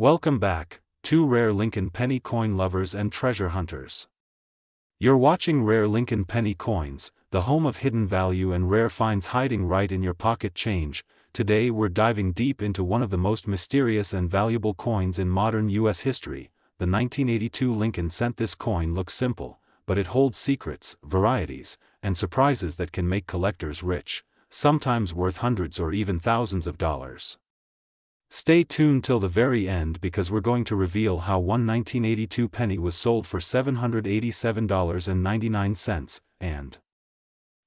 Welcome back, two rare Lincoln penny coin lovers and treasure hunters. You're watching Rare Lincoln Penny Coins, the home of hidden value and rare finds hiding right in your pocket change. Today we're diving deep into one of the most mysterious and valuable coins in modern U.S. history. The 1982 Lincoln cent. This coin looks simple, but it holds secrets, varieties, and surprises that can make collectors rich, sometimes worth hundreds or even thousands of dollars. Stay tuned till the very end because we're going to reveal how one 1982 penny was sold for $787.99, and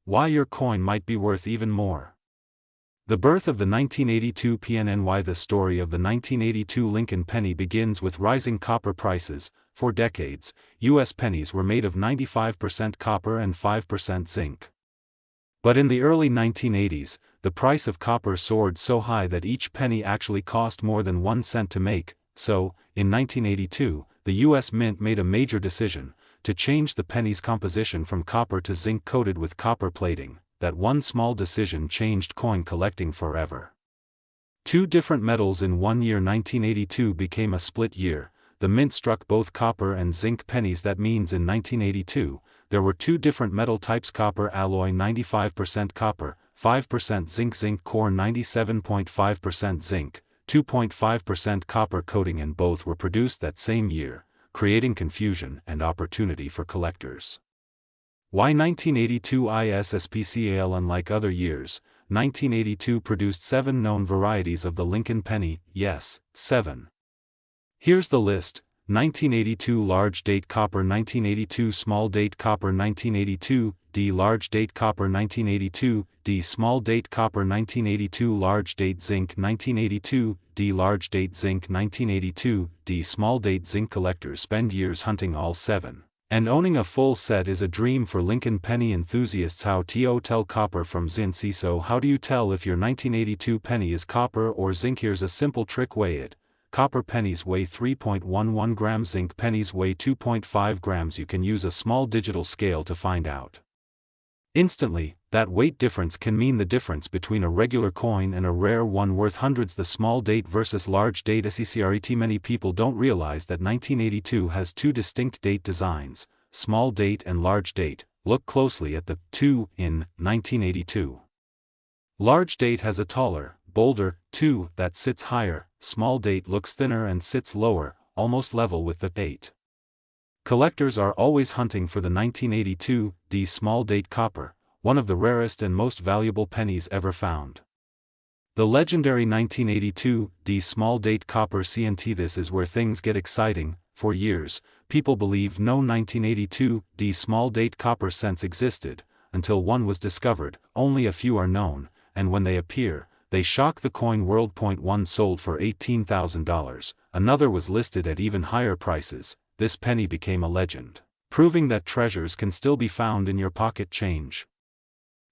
why your coin might be worth even more. The birth of the 1982 PNNY. The story of the 1982 Lincoln penny begins with rising copper prices. For decades, U.S. pennies were made of 95% copper and 5% zinc. But in the early 1980s, the price of copper soared so high that each penny actually cost more than 1 cent to make. So, in 1982, the U.S. Mint made a major decision to change the penny's composition from copper to zinc coated with copper plating. That one small decision changed coin collecting forever. Two different metals in 1 year. 1982 became a split year. The Mint struck both copper and zinc pennies. That means in 1982, there were two different metal types: copper alloy 95% copper, 5% zinc, zinc core 97.5% zinc, 2.5% copper coating, and both were produced that same year, creating confusion and opportunity for collectors. Why 1982 ISSPCAL? Unlike other years, 1982 produced 7 known varieties of the Lincoln penny. Yes, 7. Here's the list: 1982 large date copper, 1982 small date copper, 1982 D large date copper, 1982 D small date copper, 1982 large date zinc, 1982 D large date zinc, 1982 D small date zinc. Collectors spend years hunting all 7, and owning a full set is a dream for Lincoln penny enthusiasts. How to tell copper from zinc? So how do you tell if your 1982 penny is copper or zinc? Here's a simple trick: weigh it. Copper pennies weigh 3.11 grams, zinc pennies weigh 2.5 grams. You can use a small digital scale to find out instantly. That weight difference can mean the difference between a regular coin and a rare one worth hundreds. The small date versus large date secret. Many people don't realize that 1982 has two distinct date designs: small date and large date. Look closely at the 2 in 1982. Large date has a taller, bolder 2 that sits higher. Small date looks thinner and sits lower, almost level with the 8. Collectors are always hunting for the 1982 D small date copper, one of the rarest and most valuable pennies ever found. The legendary 1982 D small date copper CNT. This is where things get exciting. For years, people believed no 1982 D small date copper cents existed, until one was discovered. Only a few are known, and when they appear, they shock the coin world. One sold for $18,000, another was listed at even higher prices. This penny became a legend, proving that treasures can still be found in your pocket change.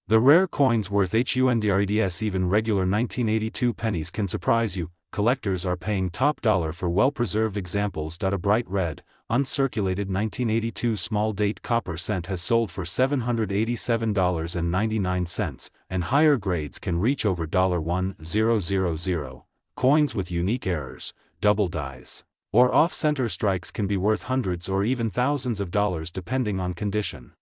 The rare coins worth hundreds. Even regular 1982 pennies can surprise you. Collectors are paying top dollar for well-preserved examples. A bright red, uncirculated 1982 small date copper cent has sold for $787.99, and higher grades can reach over $1,000. Coins with unique errors, double dies, or off-center strikes can be worth hundreds or even thousands of dollars depending on condition.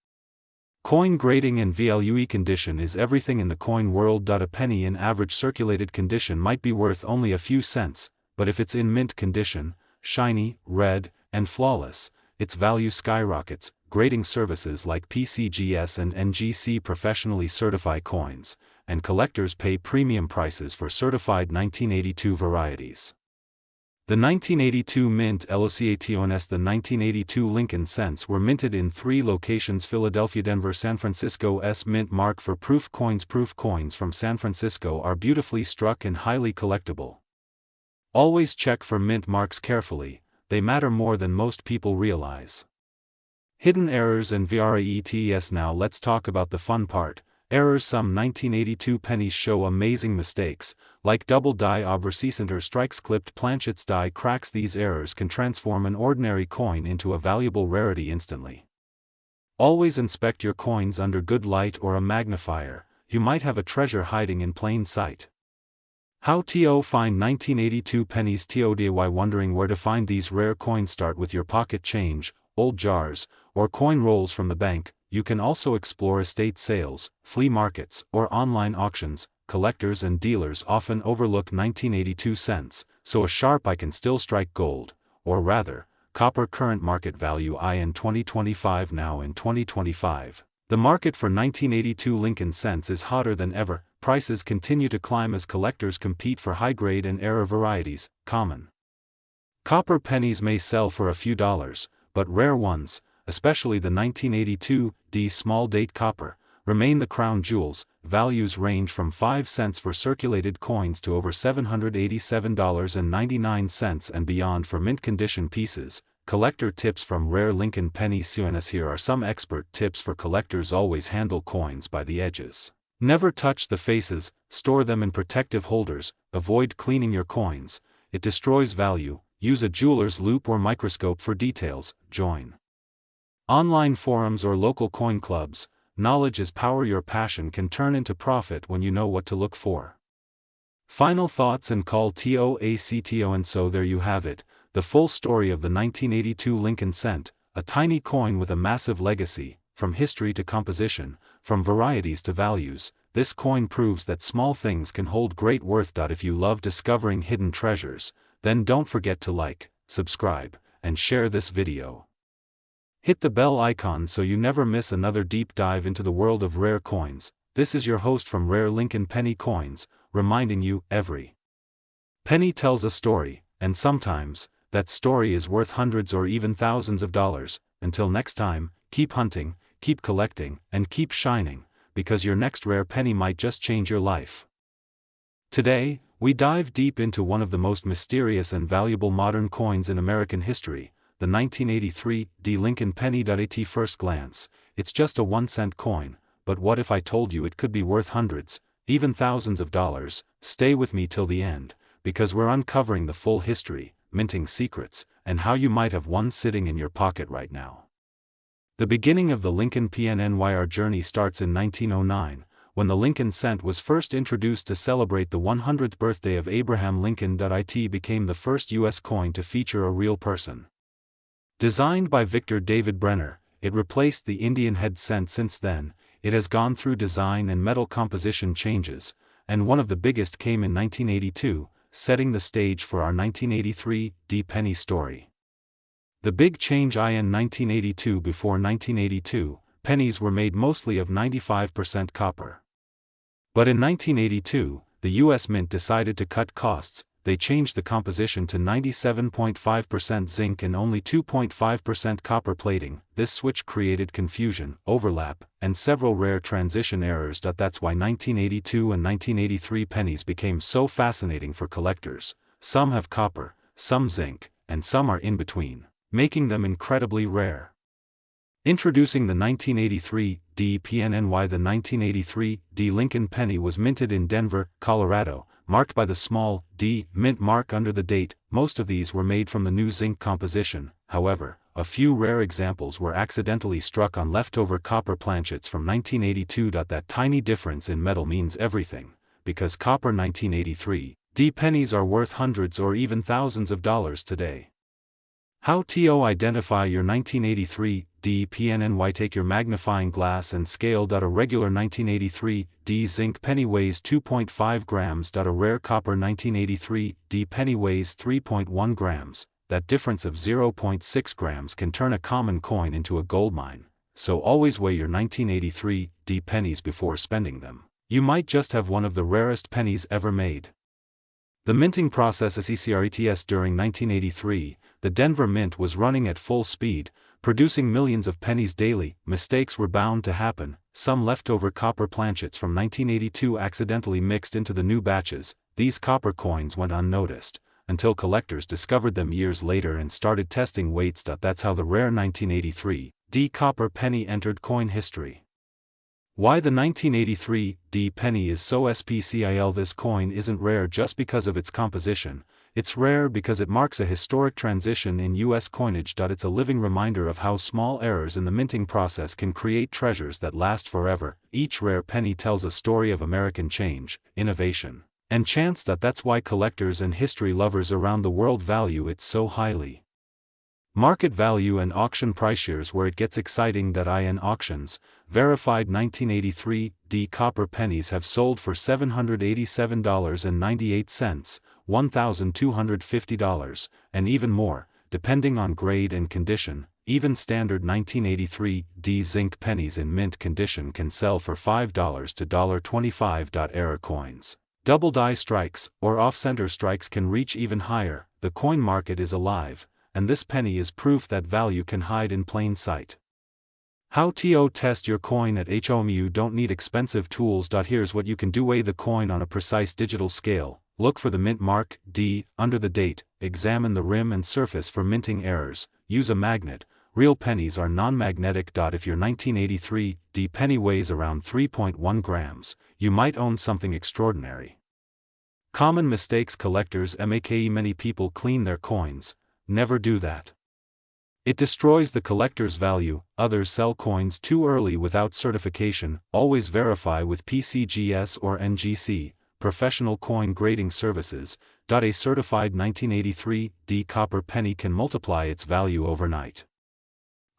Coin grading and value. Condition is everything in the coin world. A penny in average circulated condition might be worth only a few cents, but if it's in mint condition, shiny, red, and flawless, its value skyrockets. Grading services like PCGS and NGC professionally certify coins, and collectors pay premium prices for certified 1982 varieties. The 1982 Mint LOCATONS. The 1982 Lincoln cents were minted in 3 locations: Philadelphia, Denver, San Francisco. Mint mark for proof coins. Proof coins from San Francisco are beautifully struck and highly collectible. Always check for mint marks carefully, they matter more than most people realize. Hidden errors and varieties. Now let's talk about the fun part. Errors. Some 1982 pennies show amazing mistakes, like double die obverse strikes, clipped planchets, die cracks. These errors can transform an ordinary coin into a valuable rarity instantly. Always inspect your coins under good light or a magnifier. You might have a treasure hiding in plain sight. How to find 1982 pennies. TODY wondering where to find these rare coins? Start with your pocket change, old jars, or coin rolls from the bank. You can also explore estate sales, flea markets, or online auctions. Collectors and dealers often overlook 1982 cents, so a sharp eye can still strike gold, or rather, copper. Current market value in 2025. Now in 2025, the market for 1982 Lincoln cents is hotter than ever. Prices continue to climb as collectors compete for high-grade and rarer varieties. Common copper pennies may sell for a few dollars, but rare ones, especially the 1982 small date copper, remain the crown jewels. Values range from 5 cents for circulated coins to over $787.99 and beyond for mint condition pieces. Collector tips from rare Lincoln pennies. Here are some expert tips for collectors. Always handle coins by the edges. Never touch the faces, store them in protective holders, avoid cleaning your coins, it destroys value. Use a jeweler's loupe or microscope for details. Join online forums or local coin clubs. Knowledge is power. Your passion can turn into profit when you know what to look for. Final thoughts and call TOACTO. And so there you have it, the full story of the 1982 Lincoln cent, a tiny coin with a massive legacy. From history to composition, from varieties to values, this coin proves that small things can hold great worth. If you love discovering hidden treasures, then don't forget to like, subscribe, and share this video. Hit the bell icon so you never miss another deep dive into the world of rare coins. This is your host from Rare Lincoln Penny Coins, reminding you, every penny tells a story, and sometimes, that story is worth hundreds or even thousands of dollars. Until next time, keep hunting, keep collecting, and keep shining, because your next rare penny might just change your life. Today, we dive deep into one of the most mysterious and valuable modern coins in American history, the 1983 Lincoln penny. At first glance, it's just a 1-cent coin, but what if I told you it could be worth hundreds, even thousands of dollars? Stay with me till the end, because we're uncovering the full history, minting secrets, and how you might have one sitting in your pocket right now. The beginning of the Lincoln PNNY. Our journey starts in 1909, when the Lincoln cent was first introduced to celebrate the 100th birthday of Abraham Lincoln. It became the first U.S. coin to feature a real person. Designed by Victor David Brenner, it replaced the Indian head cent. Since then, it has gone through design and metal composition changes, and one of the biggest came in 1982, setting the stage for our 1983 penny story. The big change in 1982. Before 1982, pennies were made mostly of 95% copper. But in 1982, the U.S. Mint decided to cut costs. They changed the composition to 97.5% zinc and only 2.5% copper plating. This switch created confusion, overlap, and several rare transition errors. That's why 1982 and 1983 pennies became so fascinating for collectors. Some have copper, some zinc, and some are in between, making them incredibly rare. Introducing the 1983 PNNY. The 1983 Lincoln penny was minted in Denver, Colorado, marked by the small D mint mark under the date. Most of these were made from the new zinc composition. However, a few rare examples were accidentally struck on leftover copper planchets from 1982. That tiny difference in metal means everything, because copper 1983 pennies are worth hundreds or even thousands of dollars today. How to identify your 1983 PNNY. Take your magnifying glass and scale. A regular 1983 zinc penny weighs 2.5 grams. A rare copper 1983 penny weighs 3.1 grams. That difference of 0.6 grams can turn a common coin into a gold mine, so always weigh your 1983 pennies before spending them. You might just have one of the rarest pennies ever made. The minting process is ECRETS. During 1983, the Denver Mint was running at full speed, producing millions of pennies daily. Mistakes were bound to happen. Some leftover copper planchets from 1982 accidentally mixed into the new batches. These copper coins went unnoticed, until collectors discovered them years later and started testing weights. That's how the rare 1983 copper penny entered coin history. Why the 1983 penny is so special. This coin isn't rare just because of its composition, it's rare because it marks a historic transition in U.S. coinage. It's a living reminder of how small errors in the minting process can create treasures that last forever. Each rare penny tells a story of American change, innovation, And that's why collectors and history lovers around the world value it so highly. Market value and auction price. Here's where it gets exciting. In auctions, verified 1983 D copper pennies have sold for $787.98, $1,250, and even more, depending on grade and condition. Even standard 1983 D zinc pennies in mint condition can sell for $5 to $25. Error coins, double die strikes, or off-center strikes can reach even higher. The coin market is alive, and this penny is proof that value can hide in plain sight. How to test your coin at home? You don't need expensive tools. Here's what you can do. Weigh the coin on a precise digital scale. Look for the mint mark, D, under the date. Examine the rim and surface for minting errors. Use a magnet. Real pennies are non-magnetic. If your 1983 D penny weighs around 3.1 grams, you might own something extraordinary. Common mistakes collectors make. Many people clean their coins. Never do that. It destroys the collector's value. Others sell coins too early without certification. Always verify with PCGS or NGC, Professional Coin Grading Services. A certified 1983 D copper penny can multiply its value overnight.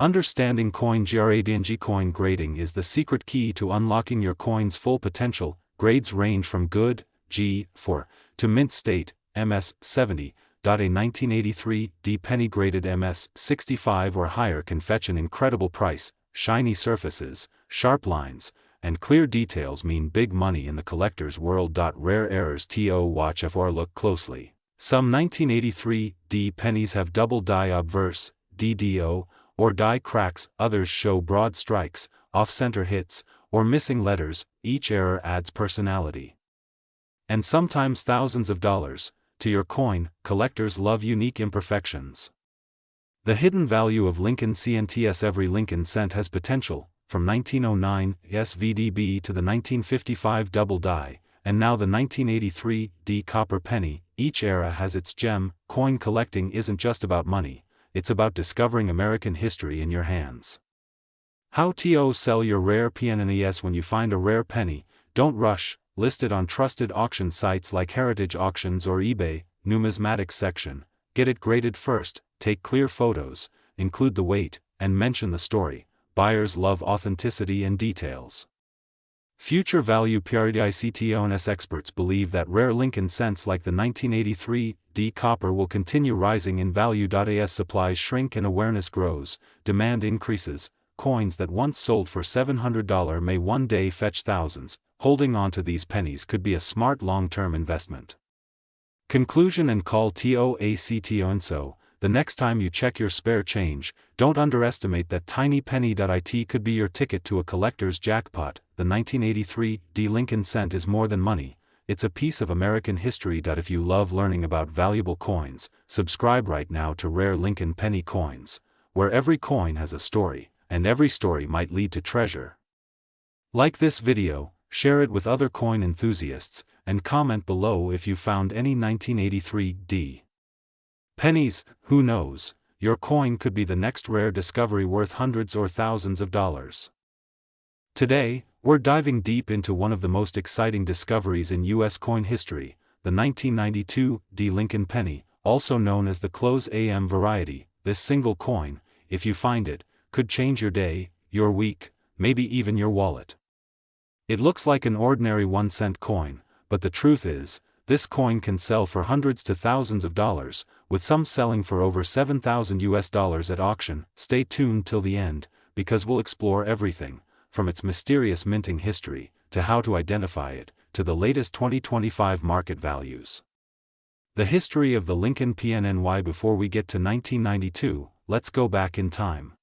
Understanding coin grading. Coin grading is the secret key to unlocking your coin's full potential. Grades range from good, G4, to mint state, MS70. A 1983 D penny graded MS65 or higher can fetch an incredible price. Shiny surfaces, sharp lines, and clear details mean big money in the collector's world. Rare errors to watch or look closely. Some 1983 D pennies have double die obverse, DDO, or die cracks. Others show broad strikes, off-center hits, or missing letters. Each error adds personality, and sometimes thousands of dollars, to your coin. Collectors love unique imperfections. The hidden value of Lincoln cents. Every Lincoln cent has potential, from 1909 SVDB to the 1955 double die, and now the 1983 D copper penny. Each era has its gem. Coin collecting isn't just about money, it's about discovering American history in your hands. How to sell your rare pennies. When you find a rare penny, don't rush. List it on trusted auction sites like Heritage Auctions or eBay. Numismatics section. Get it graded first. Take clear photos, include the weight, and mention the story. Buyers love authenticity and details. Future value. PRDICTONS experts believe that rare Lincoln cents like the 1983 D copper will continue rising in value. As supplies shrink and awareness grows, demand increases. Coins that once sold for $700 may one day fetch thousands. Holding on to these pennies could be a smart long-term investment. Conclusion and call to action. So, the next time you check your spare change, don't underestimate that tiny penny. It could be your ticket to a collector's jackpot. The 1983 D Lincoln cent is more than money, it's a piece of American history. If you love learning about valuable coins, subscribe right now to Rare Lincoln Penny Coins, where every coin has a story, and every story might lead to treasure. Like this video, share it with other coin enthusiasts, and comment below if you found any 1983 D pennies. Who knows, your coin could be the next rare discovery worth hundreds or thousands of dollars. Today, we're diving deep into one of the most exciting discoveries in U.S. coin history, the 1992 D Lincoln penny, also known as the close AM variety. This single coin, if you find it, could change your day, your week, maybe even your wallet. It looks like an ordinary 1-cent coin, but the truth is, this coin can sell for hundreds to thousands of dollars, with some selling for over $7,000 at auction. Stay tuned till the end, because we'll explore everything, from its mysterious minting history, to how to identify it, to the latest 2025 market values. The history of the Lincoln PNNY. Before we get to 1992, let's go back in time.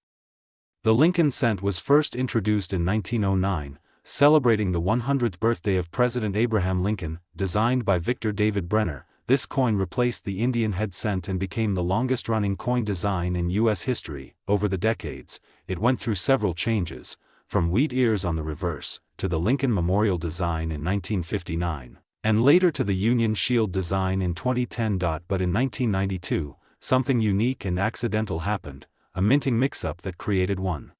The Lincoln cent was first introduced in 1909, celebrating the 100th birthday of President Abraham Lincoln. Designed by Victor David Brenner, this coin replaced the Indian head cent and became the longest-running coin design in U.S. history. Over the decades, it went through several changes, from wheat ears on the reverse, to the Lincoln Memorial design in 1959, and later to the Union Shield design in 2010. But in 1992, something unique and accidental happened, a minting mix-up that created one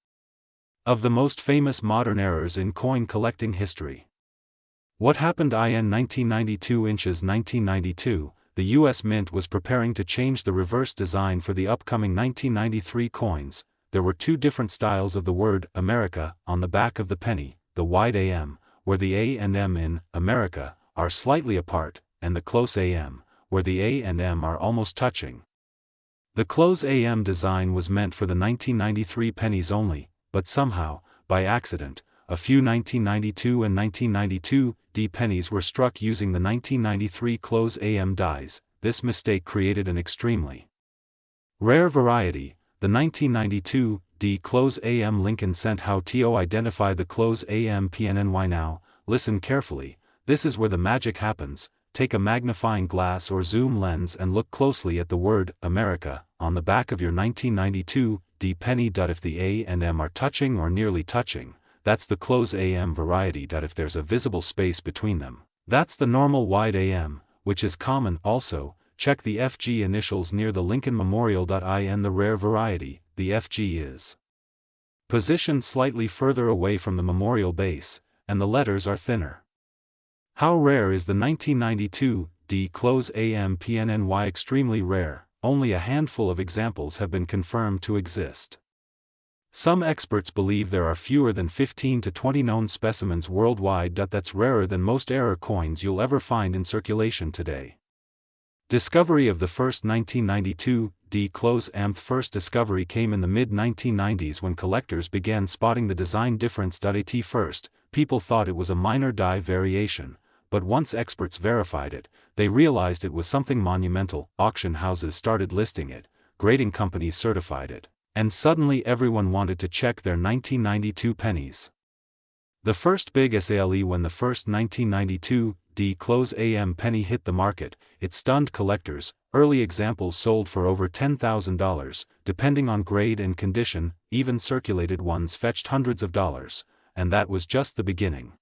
of the most famous modern errors in coin collecting history. What happened in 1992 inches 1992, the US Mint was preparing to change the reverse design for the upcoming 1993 coins. There were two different styles of the word America on the back of the penny, the wide AM, where the A and M in America are slightly apart, and the close AM, where the A and M are almost touching. The close AM design was meant for the 1993 pennies only, but somehow, by accident, a few 1992 and 1992 D pennies were struck using the 1993 close AM dies. This mistake created an extremely rare variety. The 1992 D close AM Lincoln Cent. How to identify the close AM PNNY? Now, listen carefully, this is where the magic happens. Take a magnifying glass or zoom lens and look closely at the word America on the back of your 1992 D penny. If the A and M are touching or nearly touching, that's the close AM variety. If there's a visible space between them, that's the normal wide AM, which is common. Also, check the FG initials near the Lincoln Memorial. In the rare variety, the FG is positioned slightly further away from the memorial base, and the letters are thinner. How rare is the 1992 D close AM PNNY? Extremely rare. Only a handful of examples have been confirmed to exist. Some experts believe there are fewer than 15 to 20 known specimens worldwide. That's rarer than most error coins you'll ever find in circulation today. Discovery of the first 1992 D close AM. First discovery came in the mid-1990s when collectors began spotting the design difference. At first, people thought it was a minor die variation, but once experts verified it, they realized it was something monumental. Auction houses started listing it, grading companies certified it, and suddenly everyone wanted to check their 1992 pennies. The first big sale when the first 1992 D close AM penny hit the market, it stunned collectors. Early examples sold for over $10,000, depending on grade and condition. Even circulated ones fetched hundreds of dollars, and that was just the beginning.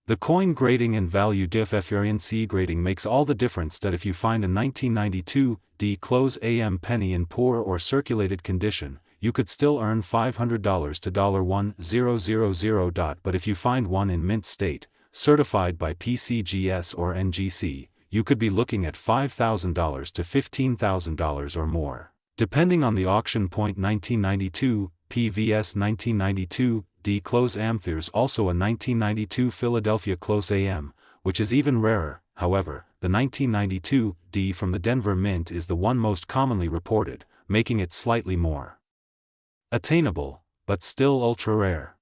The coin grading and value difference grading makes all the difference. If you find a 1992 D close AM penny in poor or circulated condition, you could still earn $500 to $1,000. But if you find one in mint state, certified by PCGS or NGC, you could be looking at $5,000 to $15,000 or more, depending on the auction point. 1992 PVS 1992 D close AM. There's also a 1992 Philadelphia close AM, which is even rarer. However, the 1992 D from the Denver Mint is the one most commonly reported, making it slightly more attainable, but still ultra rare.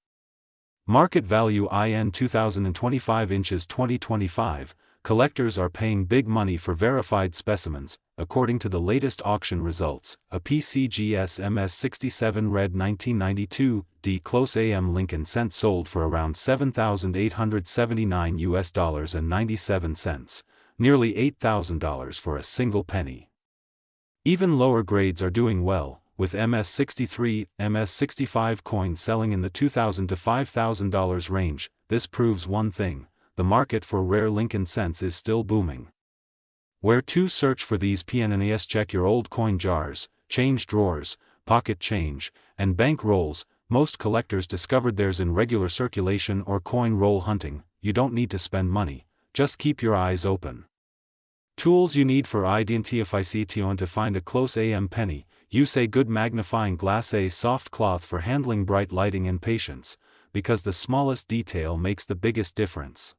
Market value in 2025 inches 2025, collectors are paying big money for verified specimens. According to the latest auction results, a PCGS MS67 red 1992 D close AM Lincoln Cent sold for around $7,879 nearly $8,000 for a single penny. Even lower grades are doing well, with MS63, MS65 coins selling in the $2,000 to $5,000 range. This proves one thing: the market for rare Lincoln Cents is still booming. Where to search for these PNNs? Check your old coin jars, change drawers, pocket change, and bank rolls. Most collectors discovered theirs in regular circulation or coin roll hunting. You don't need to spend money, just keep your eyes open. Tools you need for identification to find a close AM penny: use a good magnifying glass, a soft cloth for handling bright lighting, and patience, because the smallest detail makes the biggest difference.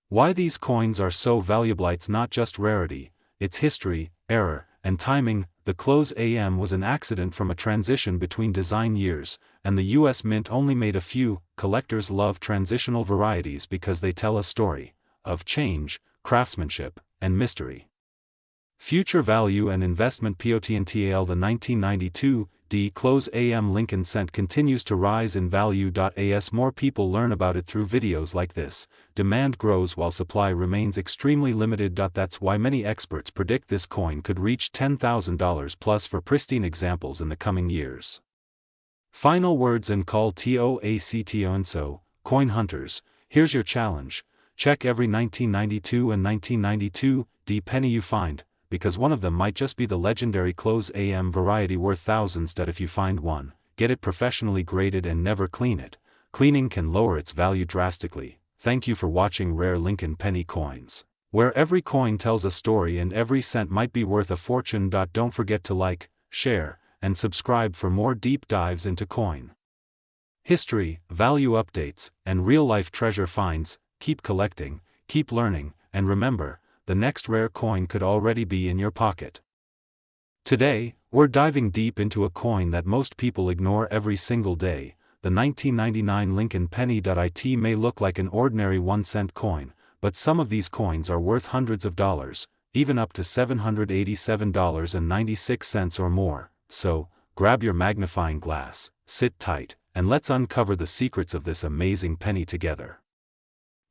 Why these coins are so valuable? It's not just rarity, it's history, error, and timing. The close AM was an accident from a transition between design years, and the US Mint only made a few. Collectors love transitional varieties because they tell a story of change, craftsmanship, and mystery. Future value and investment potential. The 1992 D close AM Lincoln Cent continues to rise in value. As more people learn about it through videos like this, demand grows while supply remains extremely limited. That's why many experts predict this coin could reach $10,000 plus for pristine examples in the coming years. Final words and call to action. And so, coin hunters, here's your challenge: check every 1992 and 1992 D penny you find, because one of them might just be the legendary close AM variety worth thousands. If you find one, get it professionally graded and never clean it. Cleaning can lower its value drastically, thank you for watching Rare Lincoln Penny Coins, where every coin tells a story and every cent might be worth a fortune. Don't forget to like, share, and subscribe for more deep dives into coin history, value updates, and real-life treasure finds. Keep collecting, keep learning, and remember, the next rare coin could already be in your pocket. Today, we're diving deep into a coin that most people ignore every single day, the 1999 Lincoln Penny. It may look like an ordinary 1-cent coin, but some of these coins are worth hundreds of dollars, even up to $787.96 or more. So, grab your magnifying glass, sit tight, and let's uncover the secrets of this amazing penny together.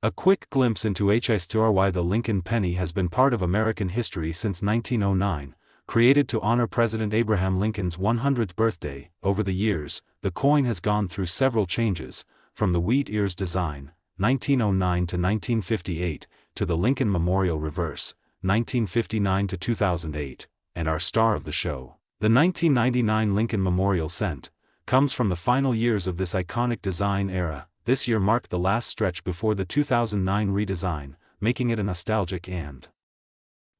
A quick glimpse into history. The Lincoln penny has been part of American history since 1909, created to honor President Abraham Lincoln's 100th birthday. Over the years, the coin has gone through several changes, from the wheat ears design, 1909 to 1958, to the Lincoln Memorial reverse, 1959 to 2008, and our star of the show, the 1999 Lincoln Memorial cent, comes from the final years of this iconic design era. This year marked the last stretch before the 2009 redesign, making it a nostalgic and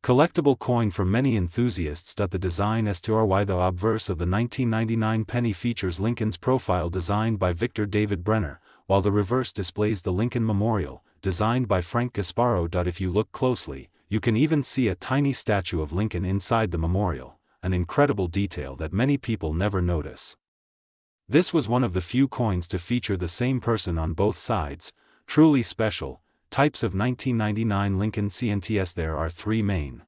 collectible coin for many enthusiasts. The design history. The obverse of the 1999 penny features Lincoln's profile designed by Victor David Brenner, while the reverse displays the Lincoln Memorial, designed by Frank Gasparo. If you look closely, you can even see a tiny statue of Lincoln inside the memorial, an incredible detail that many people never notice. This was one of the few coins to feature the same person on both sides. Truly special. Types of 1999 Lincoln CNTS. There are three main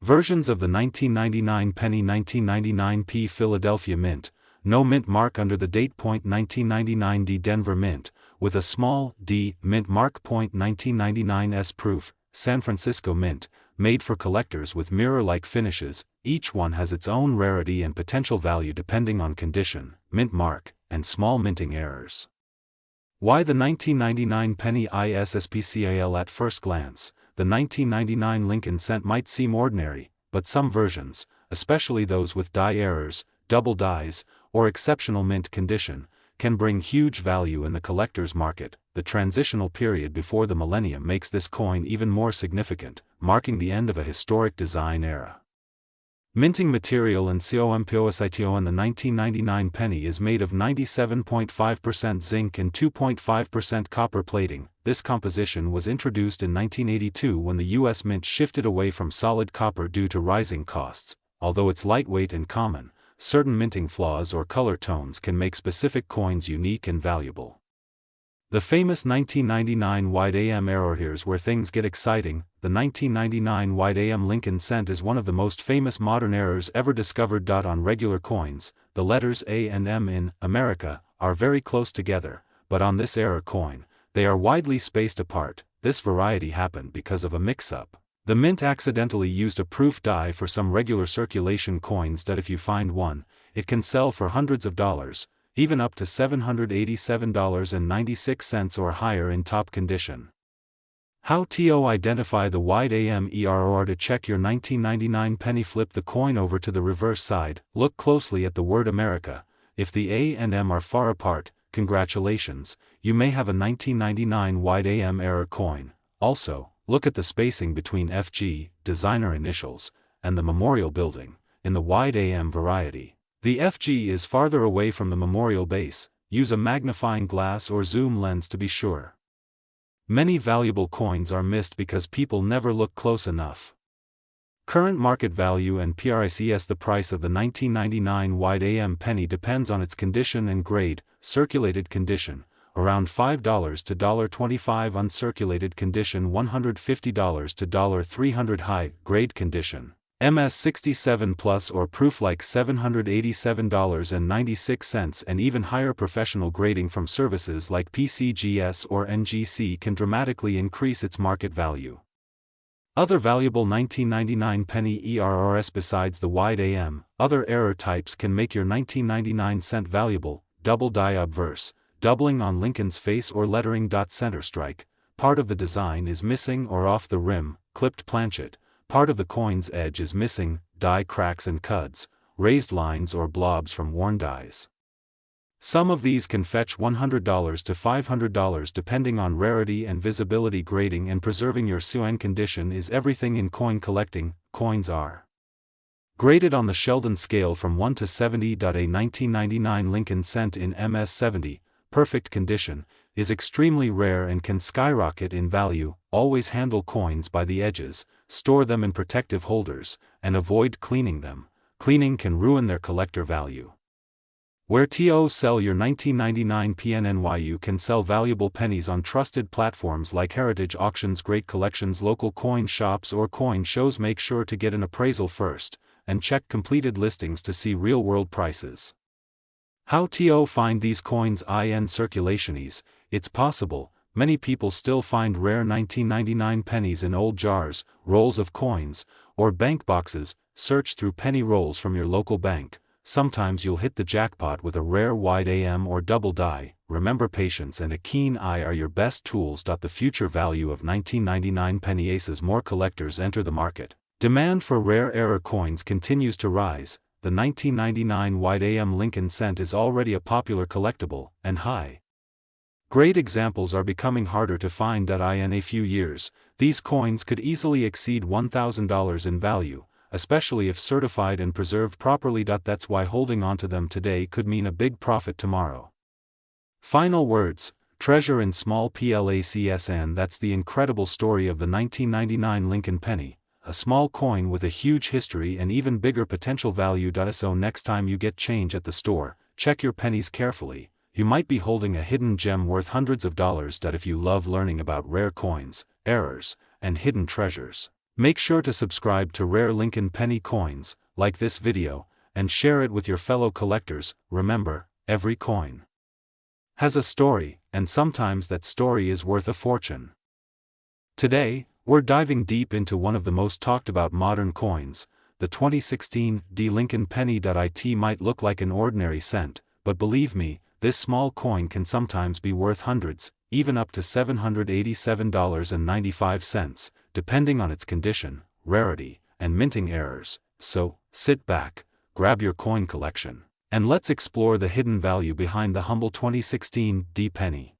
versions of the 1999 penny. 1999 P Philadelphia Mint, no mint mark under the date. 1999 D Denver Mint, with a small d mint mark. 1999 S Proof, San Francisco Mint, made for collectors with mirror-like finishes. Each one has its own rarity and potential value depending on condition, mint mark, and small minting errors. Why the 1999 penny ISSPCAL? At first glance, the 1999 Lincoln cent might seem ordinary, but some versions, especially those with die errors, double dies, or exceptional mint condition, can bring huge value in the collector's market. The transitional period before the millennium makes this coin even more significant, marking the end of a historic design era. Minting material and COMPOSITO. And the 1999 penny is made of 97.5% zinc and 2.5% copper plating. This composition was introduced in 1982 when the U.S. Mint shifted away from solid copper due to rising costs. Although it's lightweight and common, certain minting flaws or color tones can make specific coins unique and valuable. The famous 1999 wide AM error. Here's where things get exciting. The 1999 wide AM Lincoln cent is one of the most famous modern errors ever discovered. On regular coins, the letters A and M in America are very close together, but on this error coin, they are widely spaced apart. This variety happened because of a mix-up. The mint accidentally used a proof die for some regular circulation coins. If you find one, it can sell for hundreds of dollars, even up to $787.96 or higher in top condition. How to identify the wide AM error? To check your 1999 penny, flip the coin over to the reverse side, look closely at the word America. If the A and M are far apart, congratulations, you may have a 1999 wide AM error coin. Also, look at the spacing between FG, designer initials, and the memorial building, in the wide AM variety. The FG is farther away from the memorial base. Use a magnifying glass or zoom lens to be sure. Many valuable coins are missed because people never look close enough. Current market value and price. The price of the 1999 wide AM penny depends on its condition and grade. Circulated condition, around $5 to $1.25. Uncirculated condition, $150 to $300. High grade condition, MS 67 plus or proof, like $787.96, and even higher. Professional grading from services like PCGS or NGC can dramatically increase its market value. Other valuable 1999 penny ERRs. Besides the wide AM, other error types can make your 1999 cent valuable. Double die obverse, doubling on Lincoln's face or lettering. Center strike, part of the design is missing or off the rim. Clipped planchet, part of the coin's edge is missing. Die cracks and cuds, raised lines or blobs from worn dies. Some of these can fetch $100 to $500 depending on rarity and visibility. Grading and preserving your coin condition is everything in coin collecting. Coins are graded on the Sheldon scale from 1 to 70. A 1999 Lincoln cent in MS70, perfect condition, is extremely rare and can skyrocket in value. Always handle coins by the edges, store them in protective holders, and avoid cleaning them. Cleaning can ruin their collector value. Where to sell your 1999 PNNY? You can sell valuable pennies on trusted platforms like Heritage Auctions, Great Collections, local coin shops, or coin shows. Make sure to get an appraisal first, and check completed listings to see real-world prices. How to find these coins in circulation? It's possible. Many people still find rare 1999 pennies in old jars, rolls of coins, or bank boxes. Search through penny rolls from your local bank. Sometimes you'll hit the jackpot with a rare wide AM or double die. Remember, patience and a keen eye are your best tools. The future value of 1999 penny. As more collectors enter the market, demand for rare error coins continues to rise. The 1999 wide AM Lincoln cent is already a popular collectible, and high grade examples are becoming harder to find. In a few years, these coins could easily exceed $1,000 in value, especially if certified and preserved properly. That's why holding onto them today could mean a big profit tomorrow. Final words: treasure in small place. And that's the incredible story of the 1999 Lincoln penny, a small coin with a huge history and even bigger potential value. So next time you get change at the store, check your pennies carefully. You might be holding a hidden gem worth hundreds of dollars. If you love learning about rare coins, errors, and hidden treasures, make sure to subscribe to Rare Lincoln Penny Coins, like this video, and share it with your fellow collectors. Remember, every coin has a story, and sometimes that story is worth a fortune. Today, we're diving deep into one of the most talked about modern coins, the 2016 Lincoln penny. It might look like an ordinary cent, but believe me, this small coin can sometimes be worth hundreds, even up to $787.95, depending on its condition, rarity, and minting errors. So, sit back, grab your coin collection, and let's explore the hidden value behind the humble 2016 penny.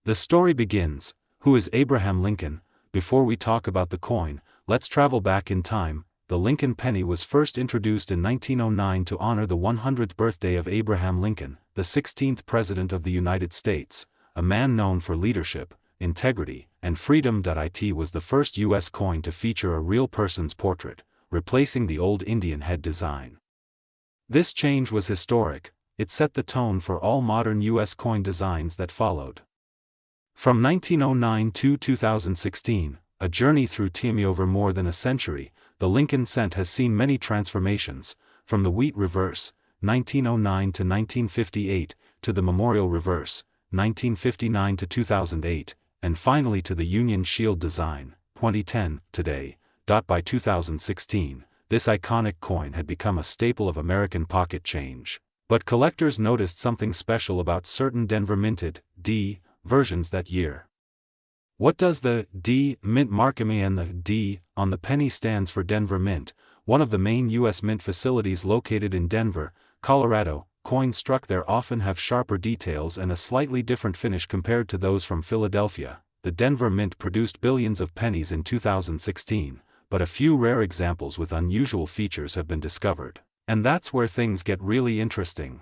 The story begins. Who is Abraham Lincoln? Before we talk about the coin, let's travel back in time. The Lincoln penny was first introduced in 1909 to honor the 100th birthday of Abraham Lincoln, the 16th President of the United States, a man known for leadership, integrity, and freedom. It was the first U.S. coin to feature a real person's portrait, replacing the old Indian head design. This change was historic. It set the tone for all modern U.S. coin designs that followed. From 1909 to 2016, a journey through time. Over more than a century, the Lincoln cent has seen many transformations, from the wheat reverse, 1909 to 1958, to the memorial reverse, 1959 to 2008, and finally to the Union Shield design, 2010, today. By 2016, this iconic coin had become a staple of American pocket change. But collectors noticed something special about certain Denver minted versions that year. What does the mint mark mean? And the D on the penny stands for Denver Mint, one of the main U.S. mint facilities located in Denver, Colorado. Coins struck there often have sharper details and a slightly different finish compared to those from Philadelphia. The Denver Mint produced billions of pennies in 2016, but a few rare examples with unusual features have been discovered. And that's where things get really interesting.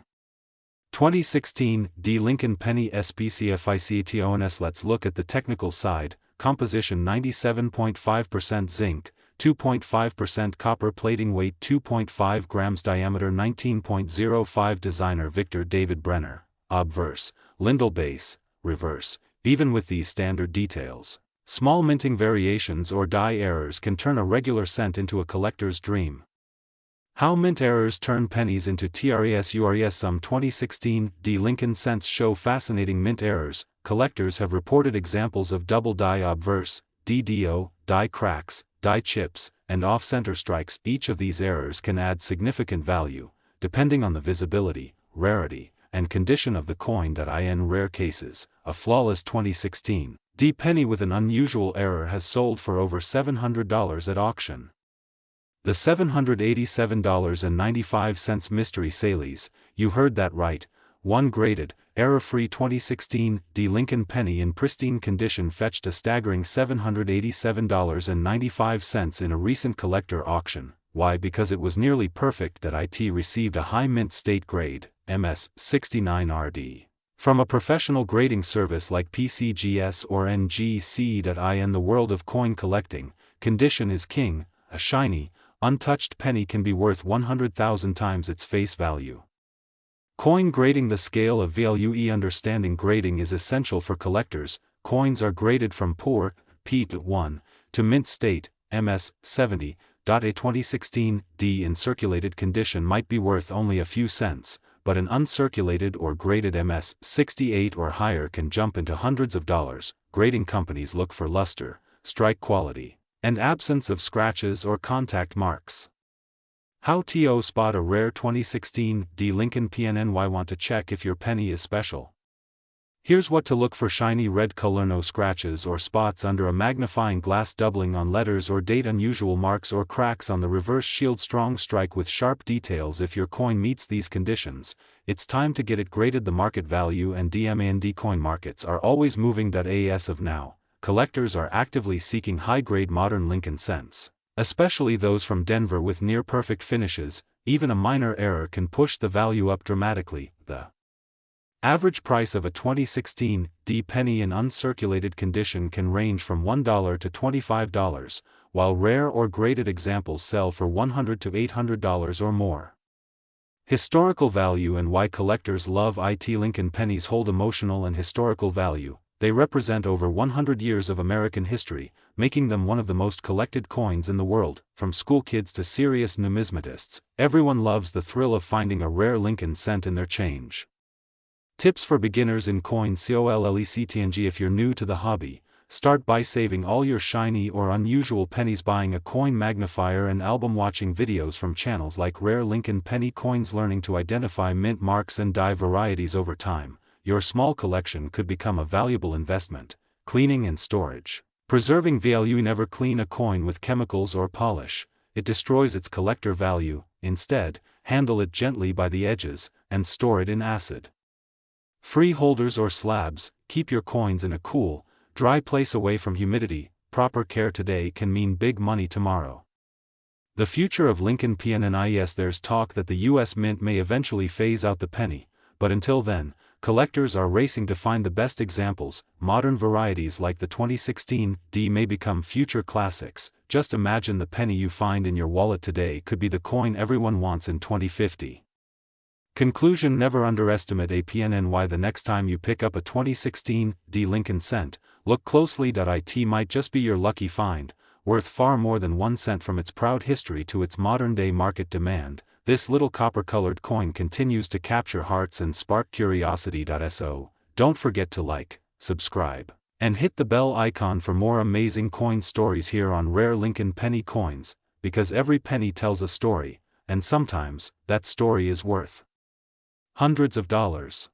2016 Lincoln penny SPCFICTONS. Let's look at the technical side. Composition: 97.5% zinc, 2.5% copper. Plating: weight 2.5 grams. Diameter 19.05. Designer: Victor David Brenner. Obverse, Lindell base, reverse. Even with these standard details, small minting variations or die errors can turn a regular cent into a collector's dream. How mint errors turn pennies into treasures. Some 2016 Lincoln cents show fascinating mint errors. Collectors have reported examples of double die obverse, DDO, die cracks, die chips, and off-center strikes. Each of these errors can add significant value, depending on the visibility, rarity, and condition of the coin. In rare cases, a flawless 2016 penny with an unusual error has sold for over $700 at auction. The $787.95 mystery sales, you heard that right, 1 graded, error-free 2016 D Lincoln penny in pristine condition fetched a staggering $787.95 in a recent collector auction. Why? Because it was nearly perfect. That it received a high mint state grade, MS 69RD. From a professional grading service like PCGS or NGC. In the world of coin collecting, condition is king. A shiny, untouched penny can be worth 100,000 times its face value. Coin grading. The scale of value. Understanding grading is essential for collectors. Coins are graded from poor, P1, to mint state, MS 70. A 2016 D in circulated condition might be worth only a few cents, but an uncirculated or graded MS 68 or higher can jump into hundreds of dollars. Grading companies look for luster, strike quality, and absence of scratches or contact marks. How to spot a rare 2016 D Lincoln PNNY? Want to check if your penny is special? Here's what to look for: shiny red color, no scratches or spots under a magnifying glass, doubling on letters or date, unusual marks or cracks on the reverse shield, strong strike with sharp details. If your coin meets these conditions, it's time to get it graded. The market value and demand coin markets are always moving. As of now, collectors are actively seeking high-grade modern Lincoln cents, especially those from Denver with near-perfect finishes. Even a minor error can push the value up dramatically. The average price of a 2016 D penny in uncirculated condition can range from $1 to $25, while rare or graded examples sell for $100 to $800 or more. Historical value and why collectors love it. Lincoln pennies hold emotional and historical value. They represent over 100 years of American history, making them one of the most collected coins in the world. From school kids to serious numismatists, everyone loves the thrill of finding a rare Lincoln cent in their change. Tips for beginners in coin collecting. If you're new to the hobby, start by saving all your shiny or unusual pennies, buying a coin magnifier and album, watching videos from channels like Rare Lincoln Penny Coins, learning to identify mint marks and die varieties. Over time, your small collection could become a valuable investment. Cleaning and storage. Preserving value. Never clean a coin with chemicals or polish. It destroys its collector value. Instead, handle it gently by the edges, and store it in acid free holders or slabs. Keep your coins in a cool, dry place away from humidity. Proper care today can mean big money tomorrow. The future of Lincoln PNNIS. There's talk that the US Mint may eventually phase out the penny, but until then, collectors are racing to find the best examples. Modern varieties like the 2016 D may become future classics. Just imagine the penny you find in your wallet today could be the coin everyone wants in 2050. Conclusion: never underestimate a PNNY. The next time you pick up a 2016 D Lincoln cent, look closely. It might just be your lucky find, worth far more than 1 cent. From its proud history to its modern-day market demand, this little copper-colored coin continues to capture hearts and spark curiosity. So, don't forget to like, subscribe, and hit the bell icon for more amazing coin stories here on Rare Lincoln Penny Coins, because every penny tells a story, and sometimes, that story is worth hundreds of dollars.